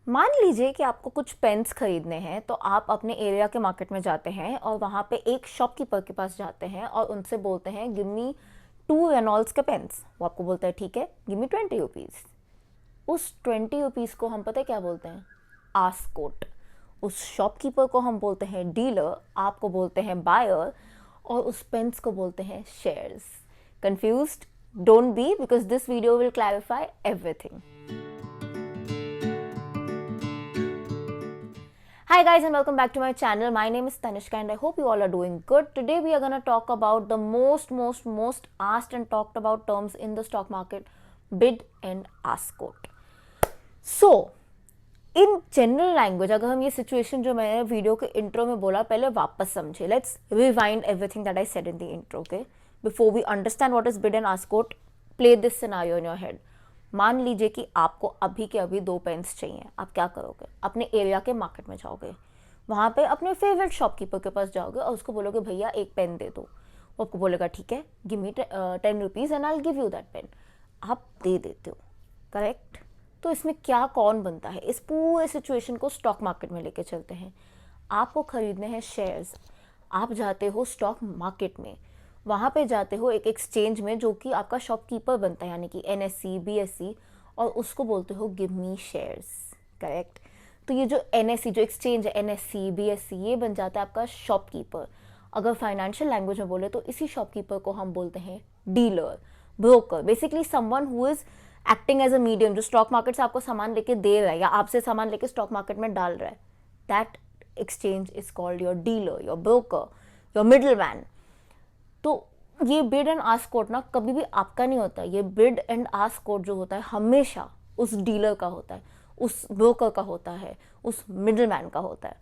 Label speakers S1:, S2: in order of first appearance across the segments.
S1: मान लीजिए कि आपको कुछ पेन्स खरीदने हैं, तो आप अपने एरिया के मार्केट में जाते हैं और वहाँ पे एक शॉपकीपर के पास जाते हैं और उनसे बोलते हैं गिव मी 2 रेनॉल्ड्स के पेन्स। वो आपको बोलता है ठीक है, गिव मी 20 रुपीज़। उस 20 रुपीज़ को हम पता है क्या बोलते हैं? आस्कोट। उस शॉपकीपर को हम बोलते हैं डीलर, आपको बोलते हैं बायर, और उस पेन्स को बोलते हैं shares. Confused? Don't be, because this video will clarify everything. Hi guys and welcome back to my channel. My name is Tanishka and I hope you all are doing good. Today we are going to talk about the most asked and talked about terms in the stock market, bid and ask quote. So, in general language, अगर हम ये situation जो मैंने video के intro में बोला पहले वापस समझे. Let's rewind everything that I said in the intro, okay? Before we understand what is bid and ask quote, play this scenario in your head. मान लीजिए कि आपको अभी के अभी 2 पेन्स चाहिए, आप क्या करोगे? अपने एरिया के मार्केट में जाओगे, वहाँ पे अपने फेवरेट शॉपकीपर के पास जाओगे और उसको बोलोगे भैया एक पेन दे दो। वो आपको बोलेगा ठीक है, give me 10 rupees and I will give you that pain. आप दे देते हो, करेक्ट? तो इसमें क्या कौन बनता है? इस पूरे सिचुएशन को स्टॉक मार्केट में लेके चलते हैं। आपको खरीदने हैं शेयर्स, आप जाते हो स्टॉक मार्केट में, वहाँ पे जाते हो एक एक्सचेंज में जो कि आपका शॉपकीपर बनता है, यानी कि NSE BSE, और उसको बोलते हो गिव मी शेयर्स, करेक्ट? तो ये जो NSE जो एक्सचेंज है, NSE BSE, ये बन जाता है आपका शॉपकीपर। अगर फाइनेंशियल लैंग्वेज में बोले तो इसी शॉपकीपर को हम बोलते हैं dealer, broker, basically someone who is acting as a medium, जो स्टॉक मार्केट से आपको सामान लेके दे रहा है या आपसे सामान लेके स्टॉक मार्केट में डाल रहा है। That exchange is called your dealer, your broker, your middle man. तो ये बिड एंड आस्क कोट ना कभी भी आपका नहीं होता। ये बिड एंड आस्क कोट जो होता है हमेशा उस डीलर का होता है, उस ब्रोकर का होता है, उस मिडल मैन का होता है।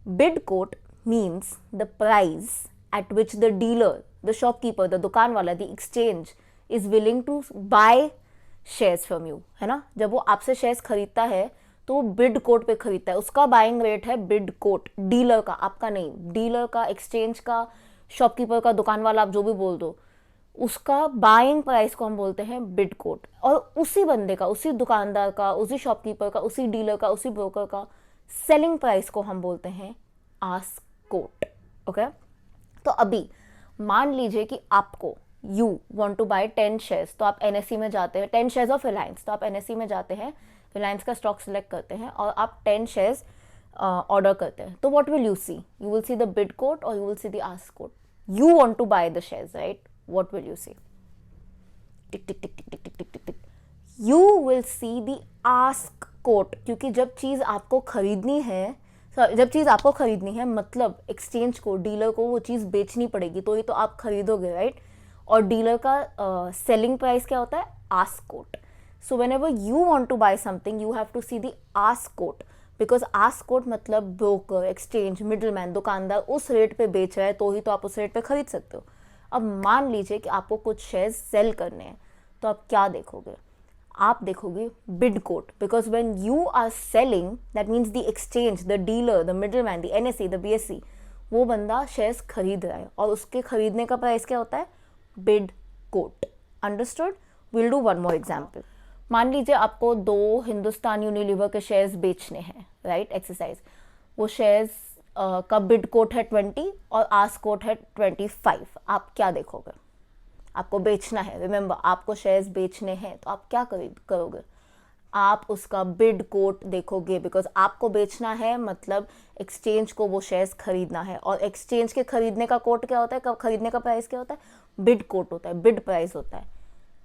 S1: Bid quote means the price at which the dealer, the shopkeeper, the दुकान वाला, the exchange is willing to buy shares from you, है ना? जब वो आपसे शेयर्स खरीदता है तो वो बिड कोट पे खरीदता है, उसका बाइंग रेट है बिड कोट, डीलर का, आपका नहीं। डीलर का, एक्सचेंज का, शॉपकीपर का, दुकान वाला, आप जो भी बोल दो, उसका बाइंग प्राइस को हम बोलते हैं बिड कोट। और उसी बंदे का, उसी दुकानदार का, उसी शॉपकीपर का, उसी डीलर का, उसी ब्रोकर का सेलिंग प्राइस को हम बोलते हैं आस्क कोट, ओके? तो अभी मान लीजिए कि आपको you want to buy 10 shares, तो आप NSE में जाते हैं, 10 शेयर्स ऑफ रिलायंस, तो आप NSE में जाते हैं, रिलायंस का स्टॉक सेलेक्ट करते हैं और आप 10 शेयर्स ऑर्डर करते हैं। तो what will you see? You will see the bid quote और you will see the ask quote. You want to buy the shares, right? What will you see? Tick tick tick tick tick tick tick tick tick. You will see the ask quote, क्योंकि जब चीज़ आपको खरीदनी है, जब चीज़ आपको खरीदनी है मतलब एक्सचेंज को, डीलर को वो चीज़ बेचनी पड़ेगी, तो ही तो आप खरीदोगे, राइट? और डीलर का सेलिंग प्राइस क्या होता है? Ask quote. So whenever you want to buy something you have to see the ask quote, because ask quote मतलब ब्रोकर, एक्सचेंज, मिडलमैन, दुकानदार उस रेट पे बेच रहा है तो ही तो आप उस रेट पे खरीद सकते हो। अब मान लीजिए कि आपको कुछ शेयर्स सेल करने हैं, तो आप क्या देखोगे? आप देखोगे bid quote, because when you are selling that means the exchange, the dealer, the middleman, the NSE, the BSE, वो बंदा शेयर्स खरीद रहा है और उसके खरीदने का प्राइस क्या होता है? Bid quote. Understood? Will do one more example. मान लीजिए आपको 2 हिंदुस्तान यूनिलीवर के शेयर्स बेचने हैं, राइट? एक्सरसाइज। वो शेयर्स का बिड कोट है 20 और आस्क कोट है 25। आप क्या देखोगे? आपको बेचना है, रिमेंबर आपको शेयर्स बेचने हैं, तो आप क्या करोगे? आप उसका बिड कोट देखोगे, बिकॉज आपको बेचना है मतलब एक्सचेंज को वो शेयर्स खरीदना है, और एक्सचेंज के खरीदने का कोट क्या होता है? कब खरीदने का प्राइस क्या होता है? बिड कोट होता है, बिड प्राइस होता है।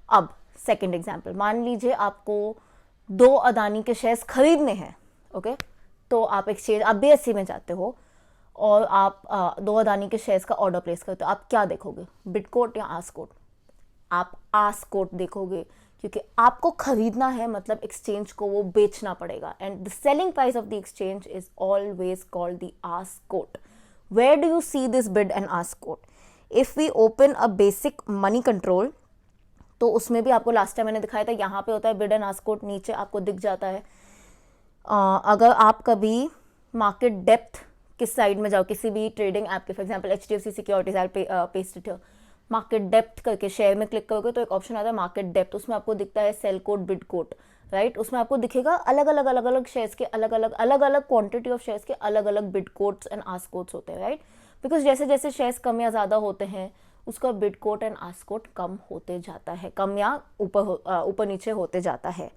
S1: अब सेकंड एग्जांपल, मान लीजिए आपको 2 अदानी के शेयर्स खरीदने हैं, ओके? तो आप एक्सचेंज, आप BSE में जाते हो और आप 2 अदानी के शेयर्स का ऑर्डर प्लेस करते हो। आप क्या देखोगे? बिड कोट या आस्क कोट? आप आस्क कोट देखोगे, क्योंकि आपको खरीदना है मतलब एक्सचेंज को वो बेचना पड़ेगा, and the selling price of the exchange is always called the ask quote. Where do you see this bid and ask quote? If we open a basic Moneycontrol, तो उसमें भी आपको लास्ट टाइम मैंने दिखाया था, यहाँ पे होता है बिड एंड आस्क कोट, नीचे आपको दिख जाता है। अगर आप कभी मार्केट डेप्थ किस साइड में जाओ, किसी भी ट्रेडिंग ऐप के, for example HDFC securities, I paste it here, market depth करके शेयर में क्लिक करोगे तो एक ऑप्शन आता है मार्केट डेप्थ, उसमें आपको दिखता है sell quote, bid quote. Right, उसमें आपको दिखेगा अलग अलग शेयर्स के अलग अलग क्वांटिटी ऑफ शेयर्स के अलग अलग bid quotes and ask quotes होते हैं, राइट, बिकॉज जैसे जैसे शेयर्स कम या ज़्यादा होते हैं उसका bid quote and ask quote कम होते जाता है, कम या ऊपर नीचे होते जाता है.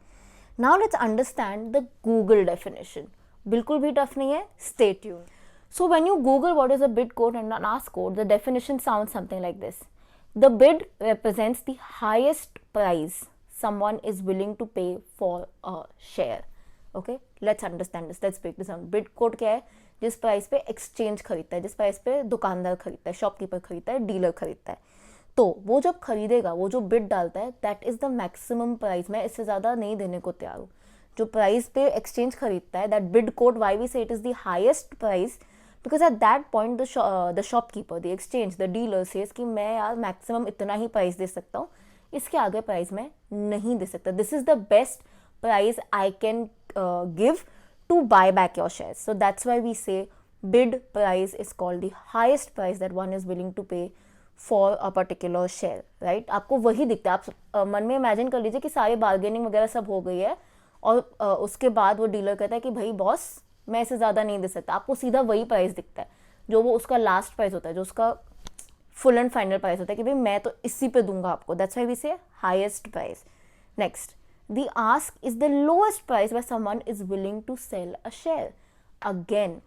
S1: Now let's understand the Google definition. बिल्कुल भी टफ नहीं है, stay tune. So when you Google what is a bid quote and an ask quote, the definition sounds something like this. The bid represents the highest price someone is willing to pay for a share. Okay, let's understand this. Let's break this down. Bid quote क्या है? जिस price पे exchange खरीदता है, जिस price पे दुकानदार खरीदता है, शॉपकीपर खरीदता है, डीलर खरीदता है, तो वो जब खरीदेगा, वो जो बिड डालता है, that is the maximum price. मैं इससे ज़्यादा नहीं देने को तैयार हूँ. जो प्राइस पे एक्सचेंज खरीदता है, that bid quote, why we say it is the highest price, because at that point the shopkeeper, the exchange, the dealer says कि मैं यार मैक्सिमम इतना ही प्राइस दे सकता हूँ, इसके आगे प्राइस मैं नहीं दे सकता. This is the best price I can give to buy back your share. So that's why we say bid price is called the highest price that one is willing to pay for a particular share, right. आपको वही दिखता है. आप मन में imagine कर लीजिए कि सारी बार्गेनिंग वगैरह सब हो गई है और उसके बाद वो डीलर कहता है कि भाई बॉस मैं इसे ज़्यादा नहीं दे सकता. आपको सीधा वही प्राइस दिखता है जो वो उसका लास्ट प्राइस होता है, जो उसका फुल एंड फाइनल प्राइस होता है कि भाई मैं तो इसी पे दूंगा आपको. That's why we say highest price. Next, the ask is the lowest price when someone is willing to sell a share. Again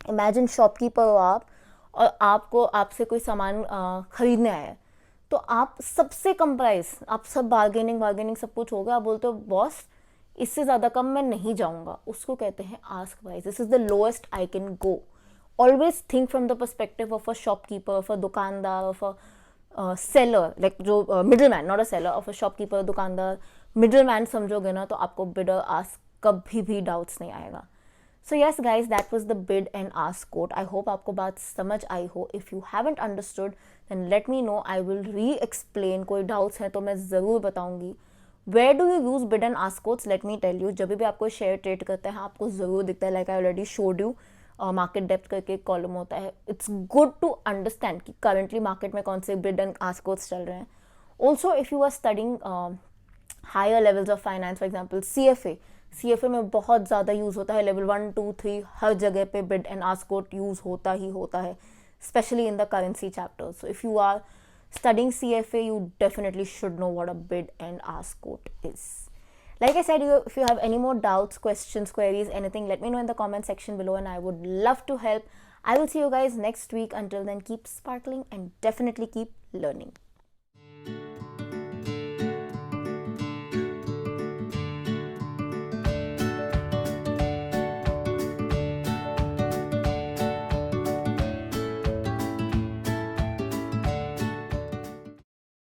S1: imagine shopkeeper हो आप और आपको आपसे कोई सामान खरीदने आया है, तो आप सबसे कम प्राइस, आप सब बार्गेनिंग सब कुछ होगा, आप बोलते हो बॉस इससे ज़्यादा कम मैं नहीं जाऊँगा, उसको कहते हैं ask price. This is the lowest I can go. Always think from the perspective of a shopkeeper, of a दुकानदार, ऑफ अ सेलर, लाइक जो middle man, not a seller, of a shopkeeper, दुकानदार, middle man समझोगे ना, तो आपको bidder ask कभी भी doubts नहीं आएगा. So yes guys, that was the bid and ask quote. I hope आपको बात समझ आई हो. If you haven't understood then let me know, I will re explain. कोई डाउट्स हैं तो मैं ज़रूर बताऊँगी. Where do you use bid and ask quotes? Let me tell you. जब भी आपको शेयर ट्रेड करते हैं आपको ज़रूर दिखता है, like I already showed you, market depth करके एक कॉलम होता है. इट्स गुड टू अंडरस्टैंड कि करंटली मार्केट में कौन से बिड एंड आस्क कोट्स चल रहे हैं. Also if you are studying higher levels of finance, for example C F A में बहुत ज़्यादा यूज़ होता है. लेवल 1, 2, 3 हर जगह पे bid and ask quote use होता ही होता है, specially in the currency chapter. So if you are studying CFA, you definitely should know what a bid and ask quote is. Like I said, if you have any more doubts, questions, queries, anything, let me know in the comment section below and I would love to help. I will see you guys next week. Until then, keep sparkling and definitely keep learning.